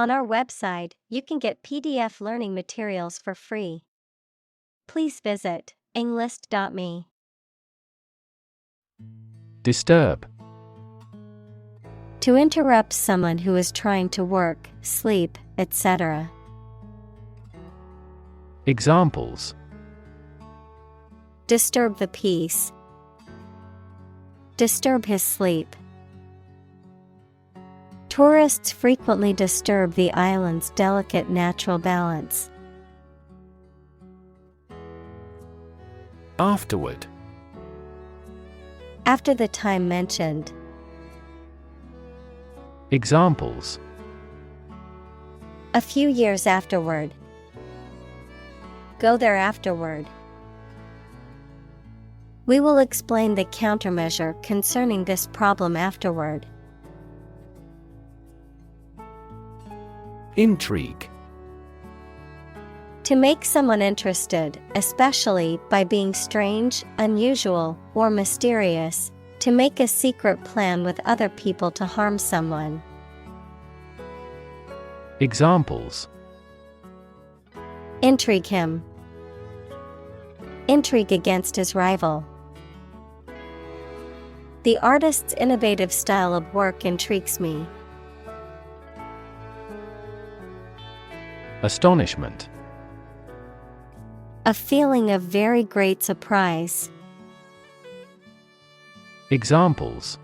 On our website, you can get PDF learning materials for free. Please visit englist.me. Disturb. To interrupt someone who is trying to work, sleep, etc. Examples: Disturb the peace. Disturb his sleep. Tourists frequently disturb the island's delicate natural balance. Afterward. After the time mentioned. Examples: A few years afterward. Go there afterward. We will explain the countermeasure concerning this problem afterward. Intrigue. To make someone interested, especially by being strange, unusual, or mysterious. To make a secret plan with other people to harm someone. Examples: Intrigue him. Intrigue against his rival. The artist's innovative style of work intrigues me. Astonishment. A feeling of very great surprise. Examples: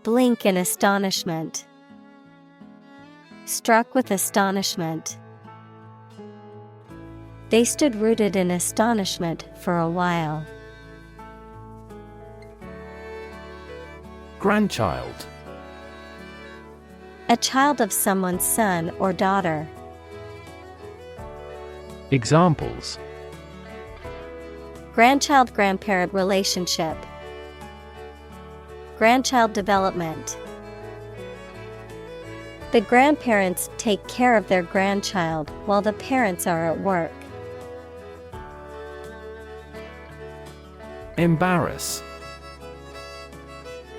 Blink in astonishment. Struck with astonishment. They stood rooted in astonishment for a while. Grandchild. A child of someone's son or daughter. Examples: Grandchild-grandparent relationship. Grandchild development. The grandparents take care of their grandchild while the parents are at work. Embarrass.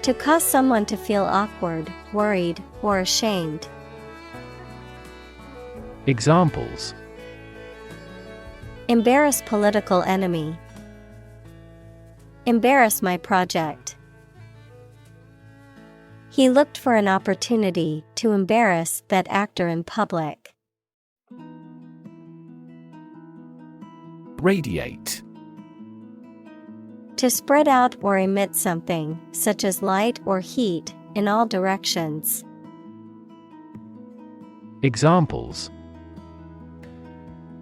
To cause someone to feel awkward, worried, or ashamed. Examples: Embarrass political enemy. Embarrass my project. He looked for an opportunity to embarrass that actor in public. Radiate. To spread out or emit something, such as light or heat, in all directions. Examples: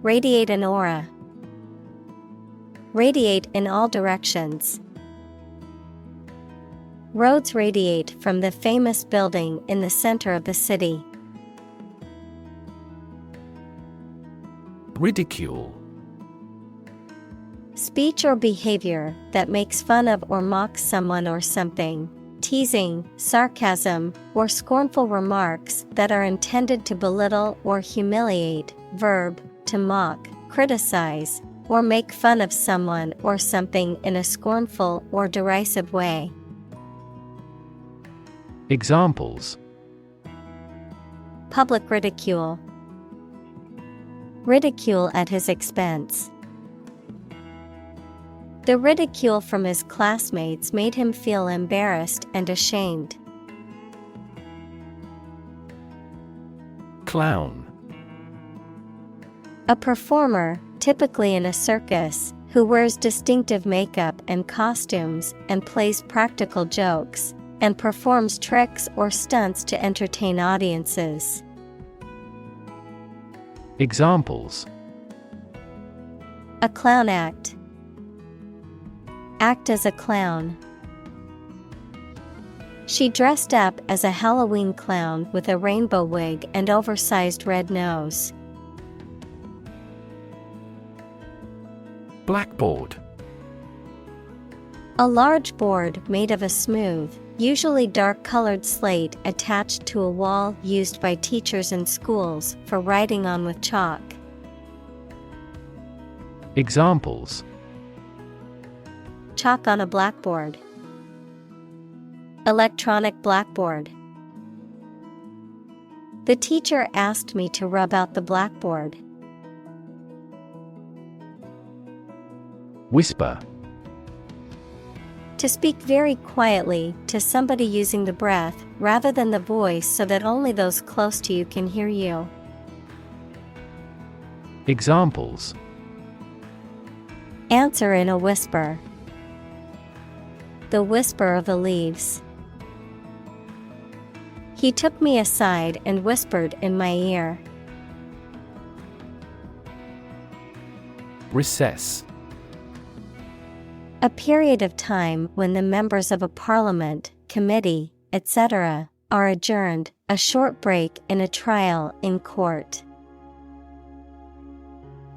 Radiate an aura. Radiate in all directions. Roads radiate from the famous building in the center of the city. Ridicule. Speech or behavior that makes fun of or mocks someone or something. Teasing, sarcasm, or scornful remarks that are intended to belittle or humiliate. Verb, to mock, criticize, or make fun of someone or something in a scornful or derisive way. Examples: Public ridicule. Ridicule at his expense. The ridicule from his classmates made him feel embarrassed and ashamed. Clown. A performer, typically in a circus, who wears distinctive makeup and costumes and plays practical jokes, and performs tricks or stunts to entertain audiences. Examples: A clown act. Act as a clown. She dressed up as a Halloween clown with a rainbow wig and oversized red nose. Blackboard. A large board made of a smooth, usually dark-colored slate attached to a wall used by teachers in schools for writing on with chalk. Examples: Chalk on a blackboard. Electronic blackboard. The teacher asked me to rub out the blackboard. Whisper. To speak very quietly to somebody using the breath rather than the voice so that only those close to you can hear you. Examples. Answer in a whisper. The whisper of the leaves. He took me aside and whispered in my ear. Recess. A period of time when the members of a parliament, committee, etc., are adjourned, a short break in a trial in court.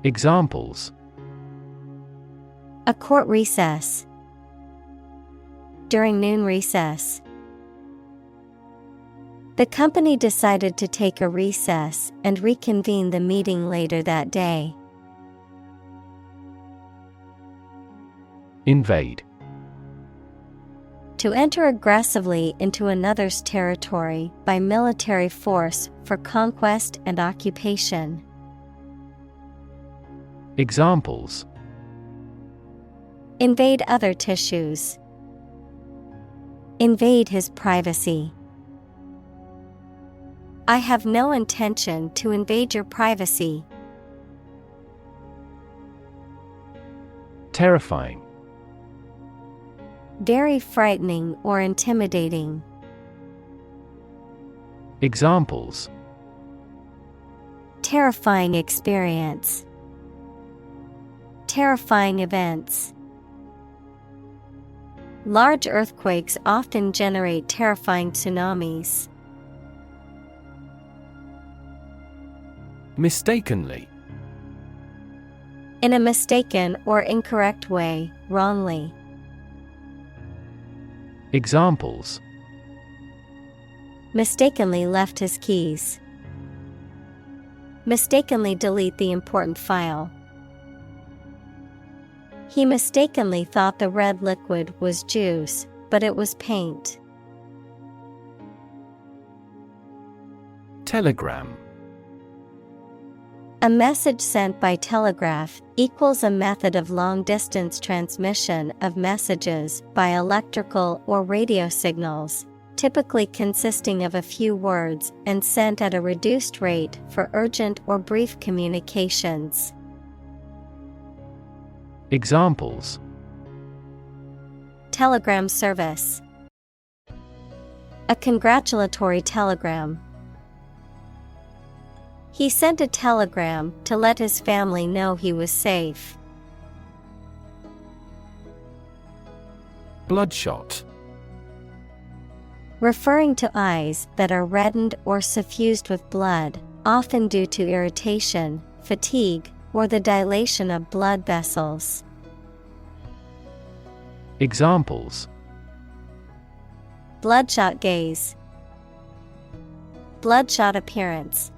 Examples. A court recess. During noon recess. The company decided to take a recess and reconvene the meeting later that day. Invade. To enter aggressively into another's territory by military force for conquest and occupation. Examples. Invade other tissues. Invade his privacy. I have no intention to invade your privacy. Terrifying. Very frightening or intimidating. Examples. Terrifying experience. Terrifying events. Large earthquakes often generate terrifying tsunamis. Mistakenly. In a mistaken or incorrect way, wrongly. Examples. Mistakenly left his keys. Mistakenly delete the important file. He mistakenly thought the red liquid was juice, but it was paint. Telegram. A message sent by telegraph equals a method of long-distance transmission of messages by electrical or radio signals, typically consisting of a few words and sent at a reduced rate for urgent or brief communications. Examples. Telegram service. A congratulatory telegram. He sent a telegram to let his family know he was safe. Bloodshot. Referring to eyes that are reddened or suffused with blood, often due to irritation, fatigue, or the dilation of blood vessels. Examples. Bloodshot gaze. Bloodshot appearance.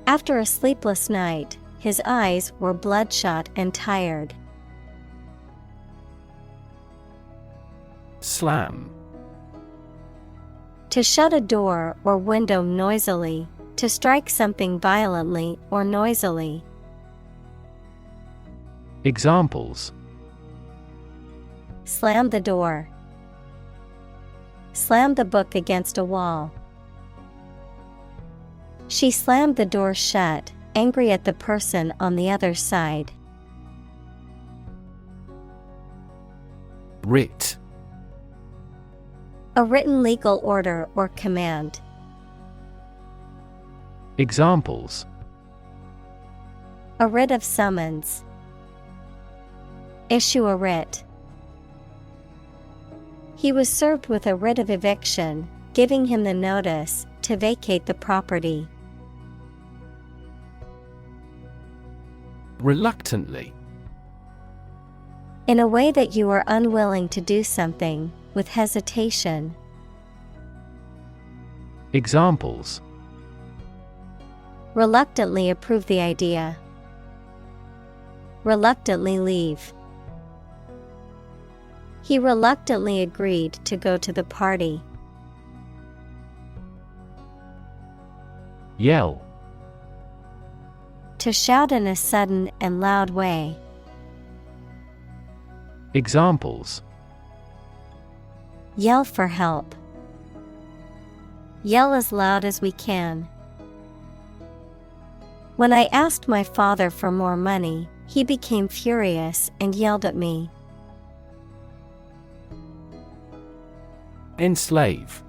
After a sleepless night, his eyes were bloodshot and tired. Slam. To shut a door or window noisily, to strike something violently or noisily. Examples. Slam the door. Slam the book against a wall. She slammed the door shut, angry at the person on the other side. Writ. A written legal order or command. Examples. A writ of summons. Issue a writ. He was served with a writ of eviction, giving him the notice to vacate the property. Reluctantly. In a way that you are unwilling to do something, with hesitation. Examples. Reluctantly approve the idea. Reluctantly leave. He reluctantly agreed to go to the party. Yell. To shout in a sudden and loud way. Examples: Yell for help. Yell as loud as we can. When I asked my father for more money, he became furious and yelled at me. Enslave.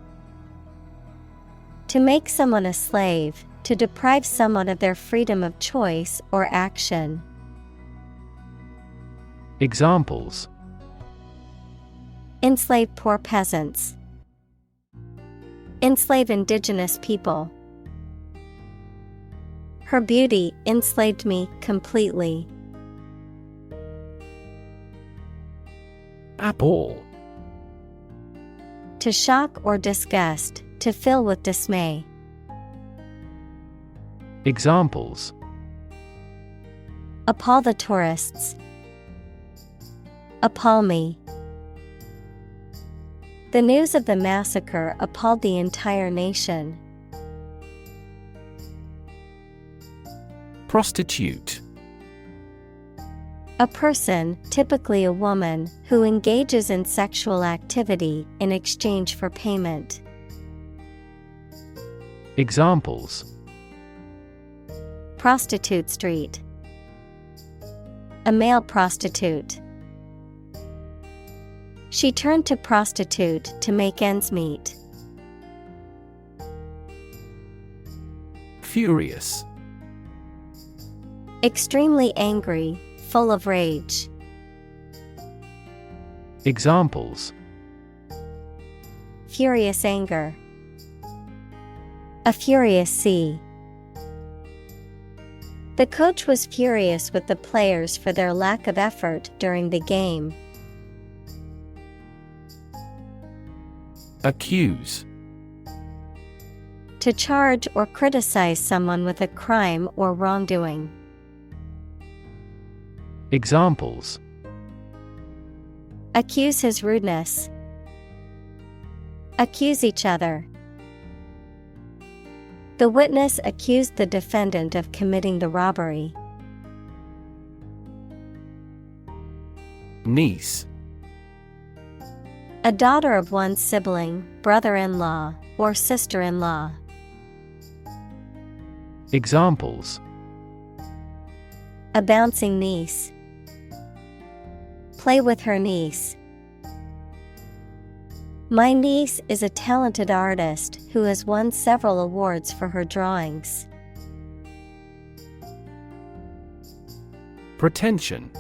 To make someone a slave, to deprive someone of their freedom of choice or action. Examples: Enslave poor peasants. Enslave indigenous people. Her beauty enslaved me completely. Appall. To shock or disgust, to fill with dismay. Examples: Appall the tourists. Appall me. The news of the massacre appalled the entire nation. Prostitute. A person, typically a woman, who engages in sexual activity in exchange for payment. Examples: Prostitute street. A male prostitute. She turned to prostitute to make ends meet. Furious. Extremely angry, full of rage. Examples: Furious anger. A furious sea. The coach was furious with the players for their lack of effort during the game. Accuse. To charge or criticize someone with a crime or wrongdoing. Examples: Accuse his rudeness. Accuse each other. The witness accused the defendant of committing the robbery. Niece. A daughter of one's sibling, brother-in-law, or sister-in-law. Examples: A bouncing niece. Play with her niece. My niece is a talented artist who has won several awards for her drawings. Pretension.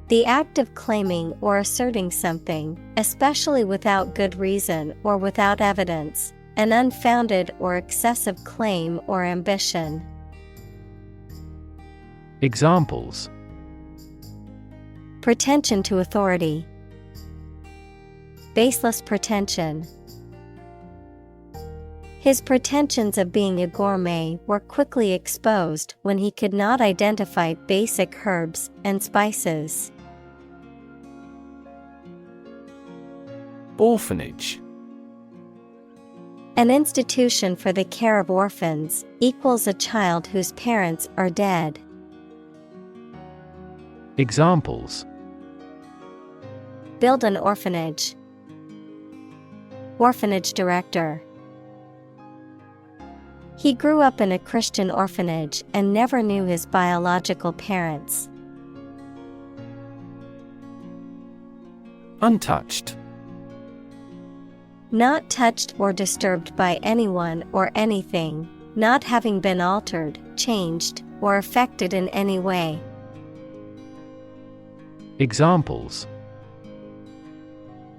The act of claiming or asserting something, especially without good reason or without evidence, an unfounded or excessive claim or ambition. Examples: Pretension to authority. Baseless pretension. His pretensions of being a gourmet were quickly exposed when he could not identify basic herbs and spices. Orphanage. An institution for the care of orphans, equals a child whose parents are dead. Examples: Build an orphanage. Orphanage director. He grew up in a Christian orphanage and never knew his biological parents. Untouched. Not touched or disturbed by anyone or anything, not having been altered, changed, or affected in any way. Examples: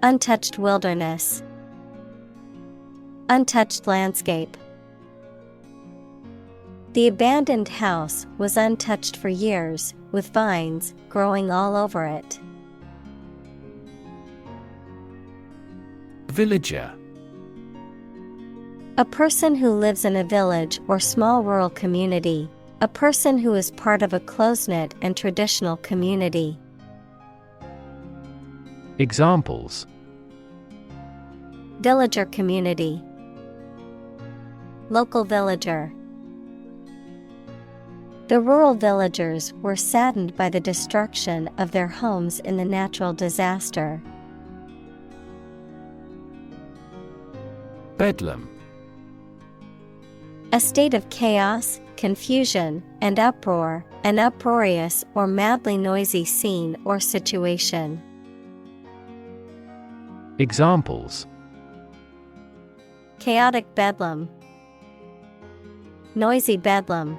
Untouched wilderness. Untouched landscape. The abandoned house was untouched for years, with vines growing all over it. Villager. A person who lives in a village or small rural community. A person who is part of a close-knit and traditional community. Examples: Villager community. Local villager. The rural villagers were saddened by the destruction of their homes in the natural disaster. Bedlam. A state of chaos, confusion, and uproar, an uproarious or madly noisy scene or situation. Examples: Chaotic bedlam. Noisy bedlam.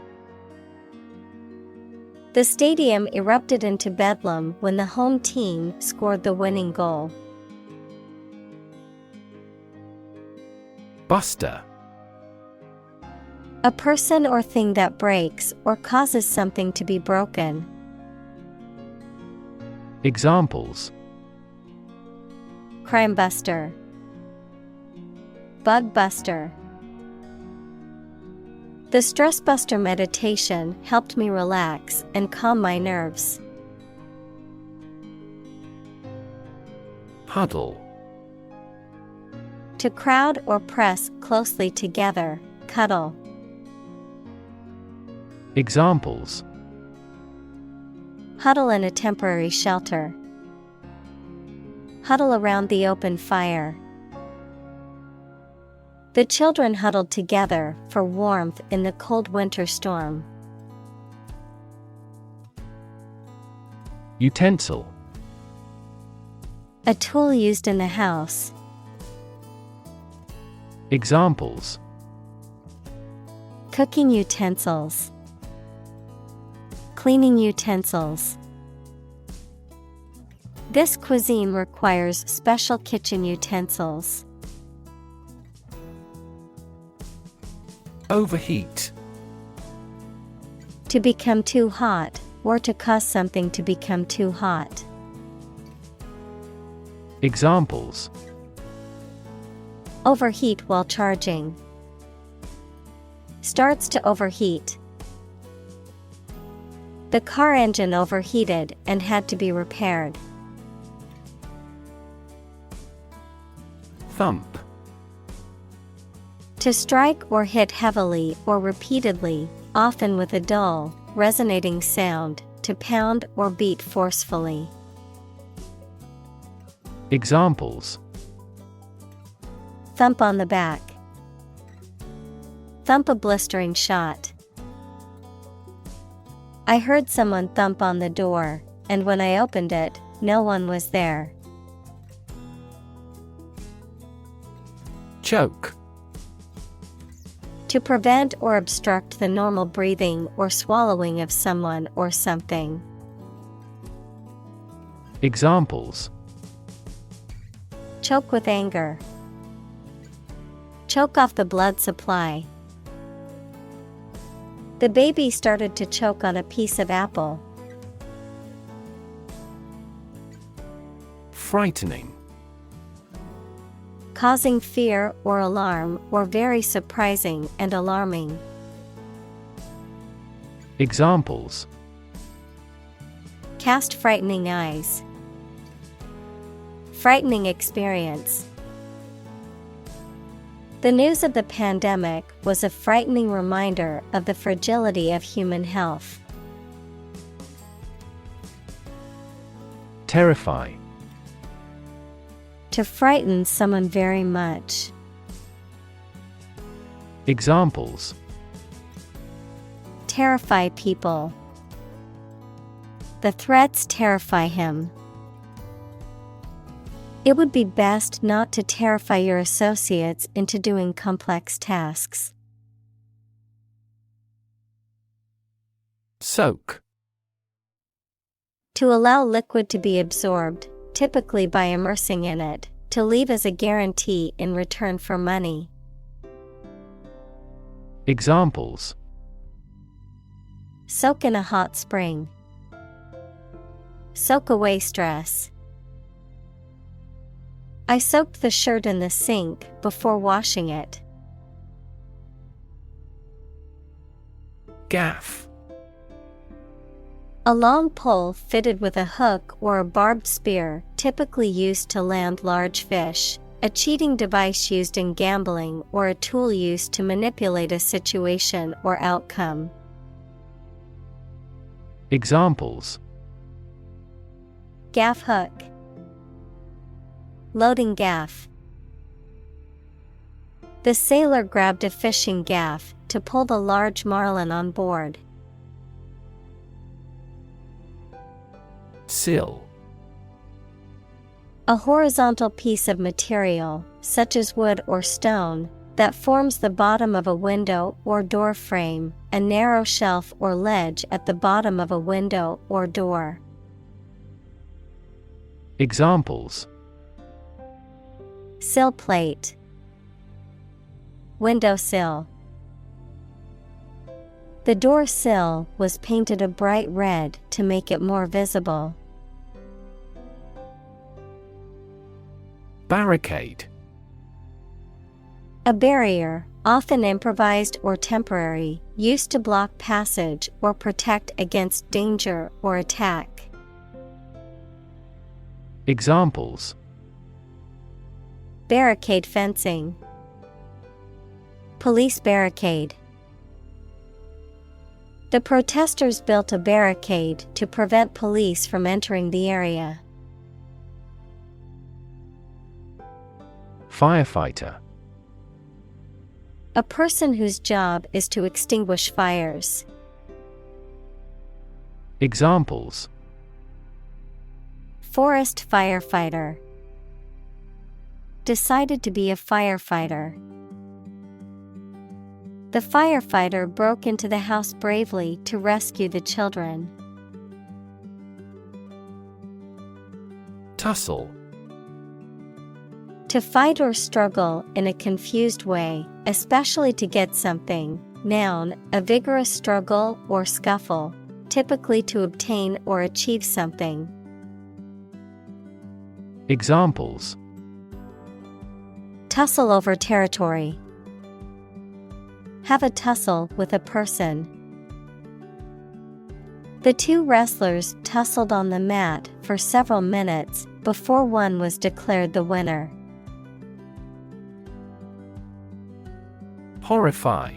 The stadium erupted into bedlam when the home team scored the winning goal. Buster. A person or thing that breaks or causes something to be broken. Examples: Crime buster. Bug buster. The stress buster meditation helped me relax and calm my nerves. Huddle. To crowd or press closely together, cuddle. Examples: Huddle in a temporary shelter. Huddle around the open fire. The children huddled together for warmth in the cold winter storm. Utensil. A tool used in the house. Examples: Cooking utensils. Cleaning utensils. This cuisine requires special kitchen utensils. Overheat. To become too hot, or to cause something to become too hot. Examples: Overheat while charging. Starts to overheat. The car engine overheated and had to be repaired. Thump. To strike or hit heavily or repeatedly, often with a dull, resonating sound, to pound or beat forcefully. Examples: Thump on the back. Thump a blistering shot. I heard someone thump on the door, and when I opened it, no one was there. Choke. To prevent or obstruct the normal breathing or swallowing of someone or something. Examples: Choke with anger. Choke off the blood supply. The baby started to choke on a piece of apple. Frightening. Causing fear or alarm or very surprising and alarming. Examples: Cast frightening eyes. Frightening experience. The news of the pandemic was a frightening reminder of the fragility of human health. Terrify. To frighten someone very much. Examples: Terrify people. The threats terrify him. It would be best not to terrify your associates into doing complex tasks. Soak. To allow liquid to be absorbed, typically by immersing in it, to leave as a guarantee in return for money. Examples: Soak in a hot spring. Soak away stress. I soaked the shirt in the sink before washing it. Gaff. A long pole fitted with a hook or a barbed spear, typically used to land large fish, A cheating device used in gambling or a tool used to manipulate a situation or outcome. Examples: Gaff hook. Loading gaff. The sailor grabbed a fishing gaff to pull the large marlin on board. Sill. A horizontal piece of material, such as wood or stone, that forms the bottom of a window or door frame, a narrow shelf or ledge at the bottom of a window or door. Examples: Sill plate. Windowsill. The door sill was painted a bright red to make it more visible. Barricade. A barrier, often improvised or temporary, used to block passage or protect against danger or attack. Examples: Barricade fencing. Police barricade. The protesters built a barricade to prevent police from entering the area. Firefighter. A person whose job is to extinguish fires. Examples: Forest firefighter. Decided to be a firefighter. The firefighter broke into the house bravely to rescue the children. Tussle. To fight or struggle in a confused way, especially to get something. Noun, a vigorous struggle or scuffle, typically to obtain or achieve something. Examples: Tussle over territory. Have a tussle with a person. The two wrestlers tussled on the mat for several minutes before one was declared the winner. Horrify.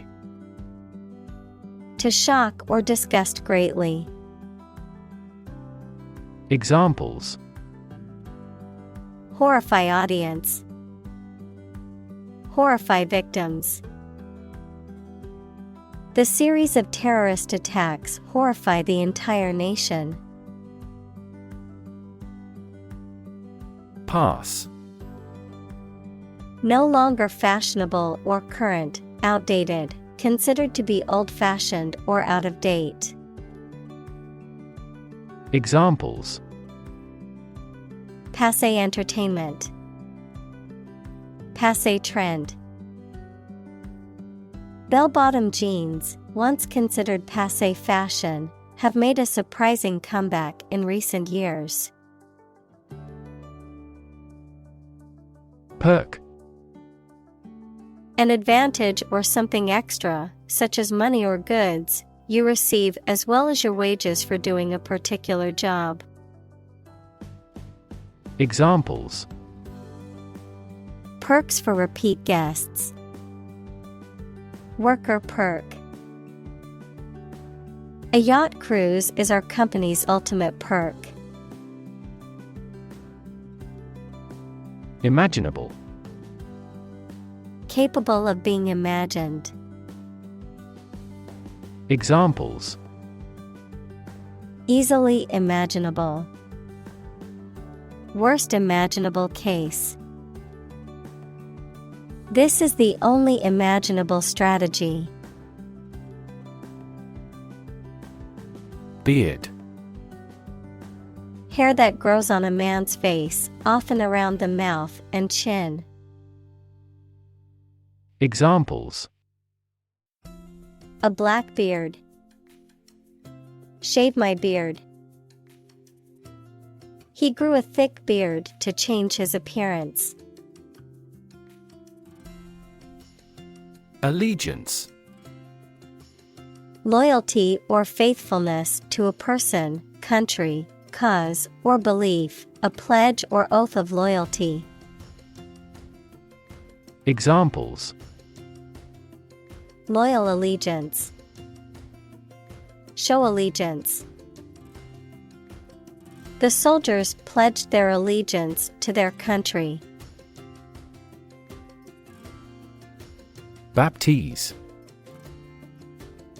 To shock or disgust greatly. Examples: Horrify audience. Horrify victims. The series of terrorist attacks horrify the entire nation. Pass. No longer fashionable or current, outdated, considered to be old-fashioned or out of date. Examples: Passé entertainment. Passé trend. Bell-bottom jeans, once considered passé fashion, have made a surprising comeback in recent years. Perk. An advantage or something extra, such as money or goods, you receive as well as your wages for doing a particular job. Examples: Perks for repeat guests. Worker perk. A yacht cruise is our company's ultimate perk. Imaginable. Capable of being imagined. Examples: Easily imaginable. Worst imaginable case. This is the only imaginable strategy. Beard. Hair that grows on a man's face, often around the mouth and chin. Examples: A black beard. Shave my beard. He grew a thick beard to change his appearance. Allegiance. Loyalty or faithfulness to a person, country, cause, or belief, a pledge or oath of loyalty. Examples: loyal allegiance, show allegiance. The soldiers pledged their allegiance to their country. Baptize.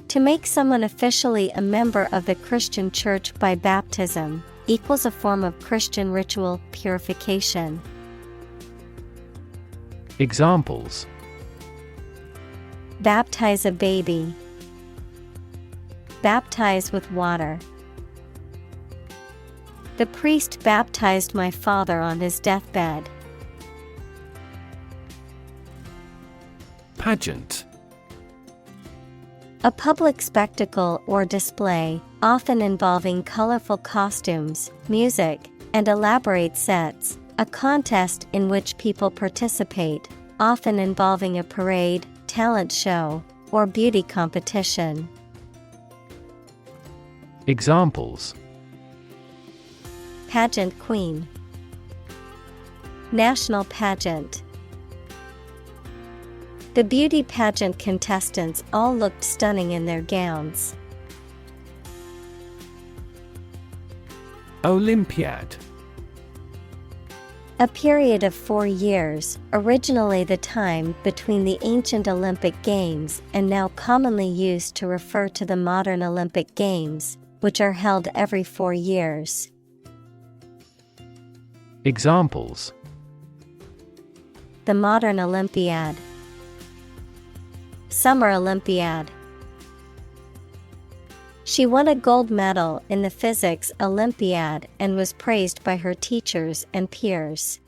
To make someone officially a member of the Christian church by baptism equals a form of Christian ritual purification. Examples: baptize a baby, baptize with water. The priest baptized my father on his deathbed. Pageant. A public spectacle or display, often involving colorful costumes, music, and elaborate sets, a contest in which people participate, often involving a parade, talent show, or beauty competition. Examples: pageant queen, national pageant. The beauty pageant contestants all looked stunning in their gowns. Olympiad. A period of 4 years, originally the time between the ancient Olympic Games and now commonly used to refer to the modern Olympic Games, which are held every 4 years. Examples: the modern Olympiad, Summer Olympiad. She won a gold medal in the Physics Olympiad and was praised by her teachers and peers.